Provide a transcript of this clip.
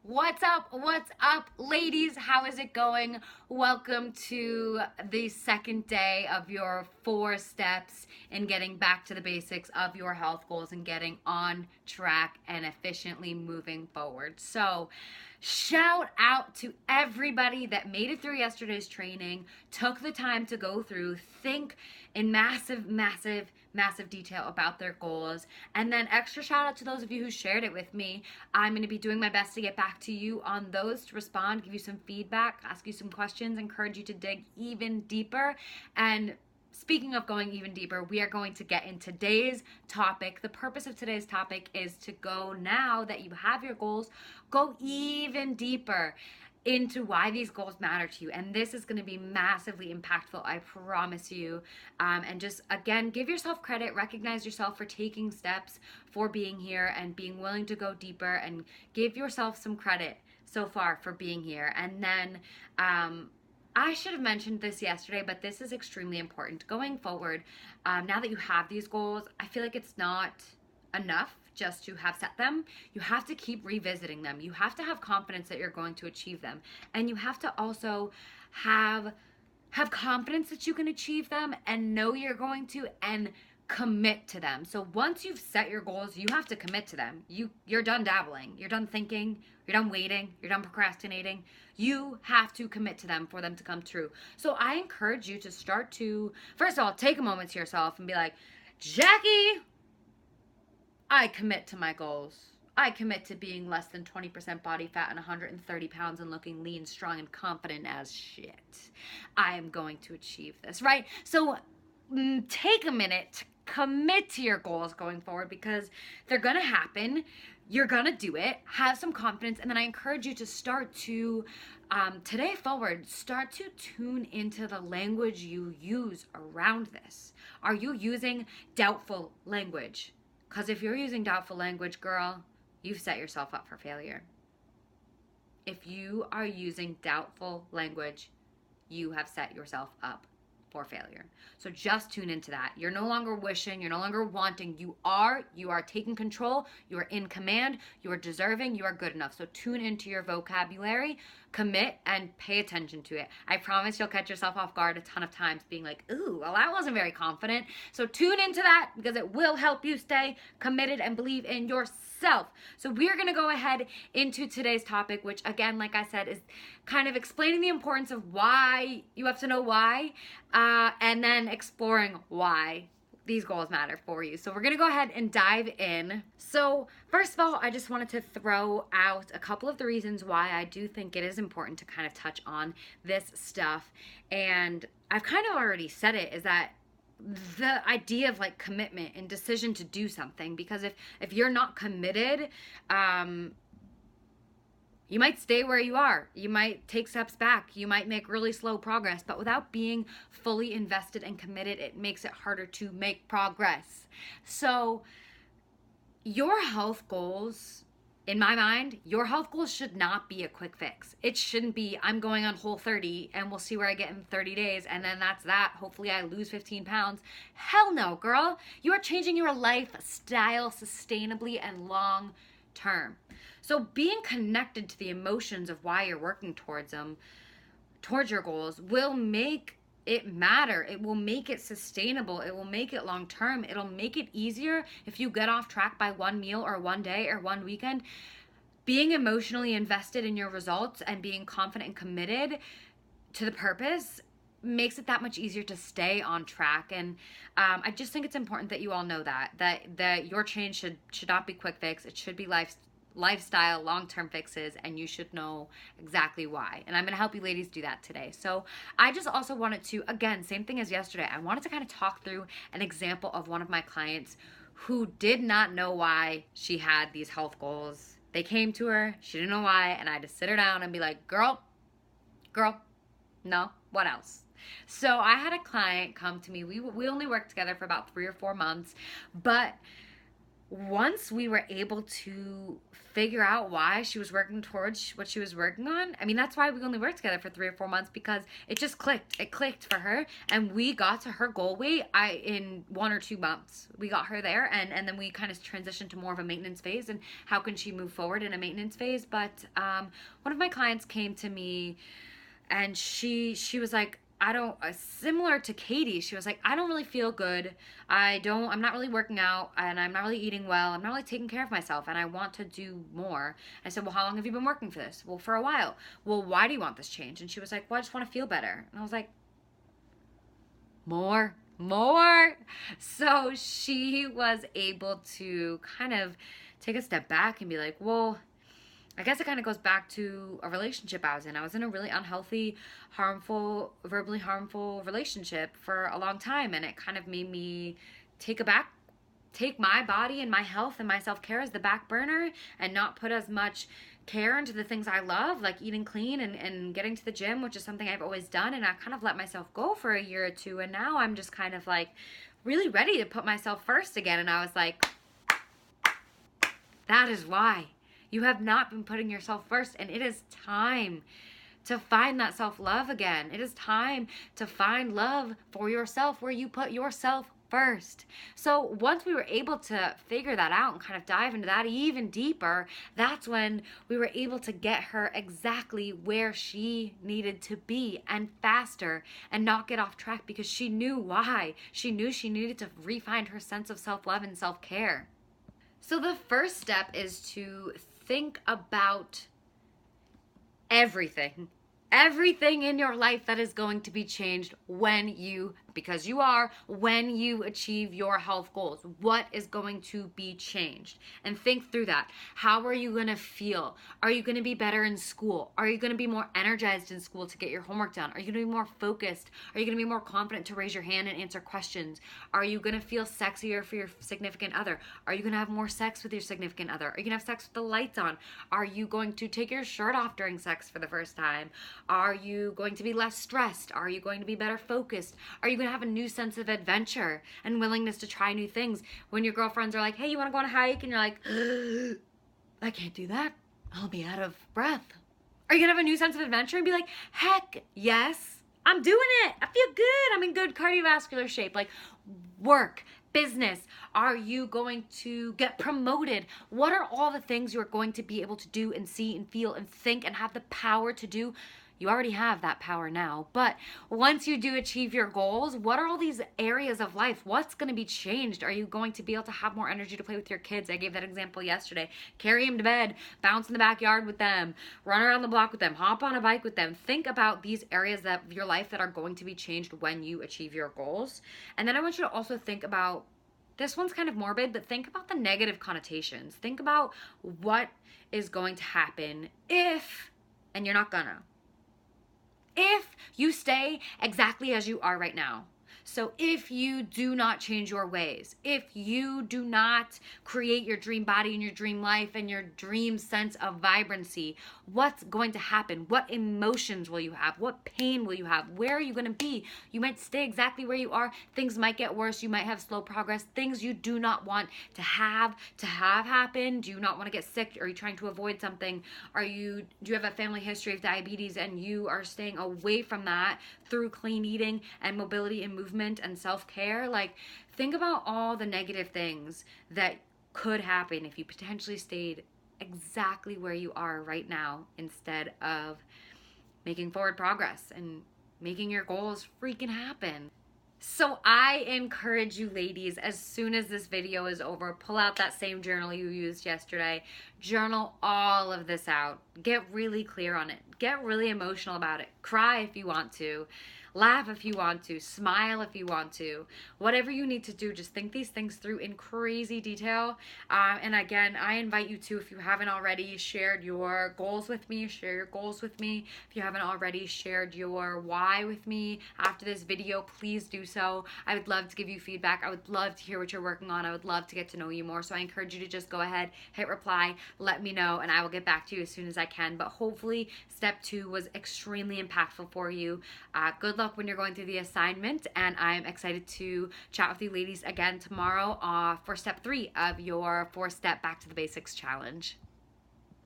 What's up? What's up, ladies? How is it going? Welcome to the second day of your 4 steps in getting back to the basics of your health goals and getting on track and efficiently moving forward. So, shout out to everybody that made it through yesterday's training, took the time to go through, think in massive detail about their goals, and then extra shout out to those of you who shared it with me. I'm going to be doing my best to get back to you on those, to respond, give you some feedback, ask you some questions, encourage you to dig even deeper. And speaking of going even deeper, we are going to get in today's topic. The purpose of today's topic is to go, now that you have your goals, go even deeper into why these goals matter to you. And this is going to be massively impactful, I promise you. And just, again, give yourself credit, recognize yourself for taking steps, for being here and being willing to go deeper, and give yourself some credit so far for being here. And then I should have mentioned this yesterday, but this is extremely important going forward. Now that you have these goals, I feel like it's not enough just to have set them. You have to keep revisiting them. You have to have confidence that you're going to achieve them. And you have to also have confidence that you can achieve them and know you're going to, and commit to them. So once you've set your goals, you have to commit to them. You're done dabbling. You're done thinking. You're done waiting. You're done procrastinating. You have to commit to them for them to come true. So I encourage you to start to, first of all, take a moment to yourself and be like, Jackie, I commit to my goals. I commit to being less than 20% body fat and 130 pounds and looking lean, strong, and confident as shit. I am going to achieve this, right? So take a minute to commit to your goals going forward, because they're going to happen. You're going to do it. Have some confidence. And then I encourage you to start to, today forward, start to tune into the language you use around this. Are you using doubtful language? Because if you're using doubtful language, girl, you've set yourself up for failure. If you are using doubtful language, you have set yourself up for failure. So just tune into that. You're no longer wishing, you're no longer wanting. You are taking control, you are in command, you are deserving, you are good enough. So tune into your vocabulary, commit, and pay attention to it. I promise you'll catch yourself off guard a ton of times being like, ooh, well, I wasn't very confident. So tune into that, because it will help you stay committed and believe in yourself. So we're going to go ahead into today's topic, which again, like I said, is kind of explaining the importance of why you have to know why, and then exploring why these goals matter for you. So we're going to go ahead and dive in. So first of all, I just wanted to throw out a couple of the reasons why I do think it is important to kind of touch on this stuff. And I've kind of already said it, is that the idea of like commitment and decision to do something, because if you're not committed, you might stay where you are. You might take steps back. You might make really slow progress. But without being fully invested and committed, it makes it harder to make progress. So your health goals, in my mind, your health goals should not be a quick fix. It shouldn't be, I'm going on Whole30 and we'll see where I get in 30 days and then that's that. Hopefully I lose 15 pounds. Hell no, girl. You are changing your lifestyle sustainably and long term. So being connected to the emotions of why you're working towards them, towards your goals, will make it matter. It will make it sustainable. It will make it long term. It'll make it easier if you get off track by one meal or one day or one weekend. Being emotionally invested in your results and being confident and committed to the purpose makes it that much easier to stay on track. And I just think it's important that you all know that your change should not be quick fix. It should be lifestyle, long-term fixes, and you should know exactly why. And I'm going to help you ladies do that today. So I just also wanted to, again, same thing as yesterday, I wanted to kind of talk through an example of one of my clients who did not know why she had these health goals. They came to her, she didn't know why, and I had to sit her down and be like, girl, no, what else? So I had a client come to me. We only worked together for about 3 or 4 months, but once we were able to figure out why she was working towards what she was working on, I mean, that's why we only worked together for 3 or 4 months, because it just clicked. It clicked for her, and we got to her goal weight in 1 or 2 months. We got her there, and then we kind of transitioned to more of a maintenance phase, and how can she move forward in a maintenance phase. But one of my clients came to me, and she was like, I don't, similar to Katie, she was like, I don't really feel good. I'm not really working out, and I'm not really eating well. I'm not really taking care of myself, and I want to do more. I said, well, how long have you been working for this? Well, for a while. Well, why do you want this change? And she was like, well, I just want to feel better. And I was like, more. So she was able to kind of take a step back and be like, well, I guess it kind of goes back to a relationship I was in. I was in a really unhealthy, harmful, verbally harmful relationship for a long time, and it kind of made me take my body and my health and my self-care as the back burner, and not put as much care into the things I love, like eating clean and getting to the gym, which is something I've always done. And I kind of let myself go for a year or two, and now I'm just kind of like really ready to put myself first again. And I was like, that is why. You have not been putting yourself first, and it is time to find that self-love again. It is time to find love for yourself where you put yourself first. So once we were able to figure that out and kind of dive into that even deeper, that's when we were able to get her exactly where she needed to be, and faster, and not get off track, because she knew why. She knew she needed to refine her sense of self-love and self-care. So the first step is to think about everything in your life that is going to be changed when you achieve your health goals. What is going to be changed? And think through that. How are you going to feel? Are you going to be better in school? Are you going to be more energized in school to get your homework done? Are you going to be more focused? Are you going to be more confident to raise your hand and answer questions? Are you going to feel sexier for your significant other? Are you going to have more sex with your significant other? Are you going to have sex with the lights on? Are you going to take your shirt off during sex for the first time? Are you going to be less stressed? Are you going to be better focused? Are you going to have a new sense of adventure and willingness to try new things? When your girlfriends are like, hey, you want to go on a hike? And you're like, I can't do that. I'll be out of breath. Are you going to have a new sense of adventure and be like, heck yes, I'm doing it. I feel good. I'm in good cardiovascular shape. Like, work, business. Are you going to get promoted? What are all the things you're going to be able to do and see and feel and think and have the power to do? You already have that power now, but once you do achieve your goals, what are all these areas of life? What's going to be changed? Are you going to be able to have more energy to play with your kids? I gave that example yesterday. Carry them to bed, bounce in the backyard with them, run around the block with them, hop on a bike with them. Think about these areas of your life that are going to be changed when you achieve your goals. And then I want you to also think about, this one's kind of morbid, but think about the negative connotations. Think about what is going to happen if, and you're not gonna, if you stay exactly as you are right now. So if you do not change your ways, if you do not create your dream body and your dream life and your dream sense of vibrancy, what's going to happen? What emotions will you have? What pain will you have? Where are you going to be? You might stay exactly where you are. Things might get worse. You might have slow progress. Things you do not want to have happen. Do you not want to get sick? Are you trying to avoid something? Do you have a family history of diabetes and you are staying away from that through clean eating and mobility and movement and self-care? Like, think about all the negative things that could happen if you potentially stayed exactly where you are right now, instead of making forward progress and making your goals freaking happen. So I encourage you ladies, as soon as this video is over, pull out that same journal you used yesterday, journal all of this out, get really clear on it, get really emotional about it, cry if you want to, laugh if you want to, smile if you want to, whatever you need to do. Just think these things through in crazy detail. And again, I invite you to, if you haven't already shared your goals with me, share your goals with me. If you haven't already shared your why with me after this video, please do so. I would love to give you feedback. I would love to hear what you're working on. I would love to get to know you more. So I encourage you to just go ahead, hit reply, let me know, and I will get back to you as soon as I can. But hopefully step 2 was extremely impactful for you. Good luck luck when you're going through the assignment, and I'm excited to chat with you ladies again tomorrow for step 3 of your 4-step Back to the Basics challenge.